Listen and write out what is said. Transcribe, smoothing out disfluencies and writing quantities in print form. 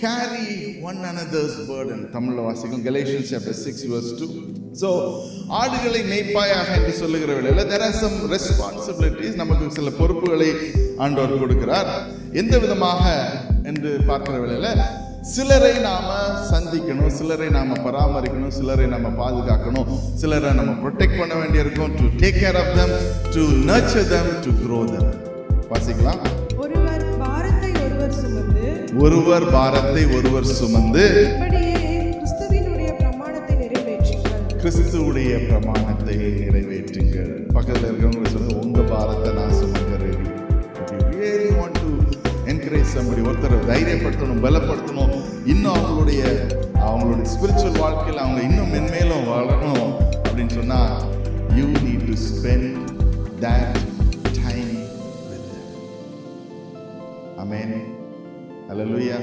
carry one another's burden. தமிழ்ல வாசிக்கும் Galatians chapter 6 verse 2. So ஆடுகளை மேய்ப்பாயாக என்று சொல்லுகிற வேளையில there are some responsibilities, நமக்கு சில பொறுப்புகளை ஆண்டவர் கொடுக்கிறார். எந்த விதமாக என்று பார்க்கிற வேளையில சிலரை நாம சந்திக்கணும், சிலரை நாம பராமரிக்கணும், சிலரை நாம பாதுகாக்கணும், சிலரை நம்ம ப்ரொடெக்ட் பண்ண வேண்டியிருக்கும். to take care of them, to nurture them, to grow them. வாசிக்கலாம். ஒருவர் பாரத்தை ஒருவர் சுமந்து கிறிஸ்துவுடைய பிரமாணத்தை நிறைவேற்றுங்கள். பக்கத்தில் இருக்கிறவங்க சொல்லுங்க, உங்க பாரத்தை நான் சுமக்கிறேன். If you really want to encourage somebody, ஒருத்தரை தைரியப்படுத்தணும், பலப்படுத்தணும், இன்னும் அவங்களுடைய ஸ்பிரிச்சுவல் வாழ்க்கையில் அவங்க இன்னும் மென்மேலும் வளரணும் அப்படின்னு சொன்னா, you need to spend that time with them. Amen. Hallelujah.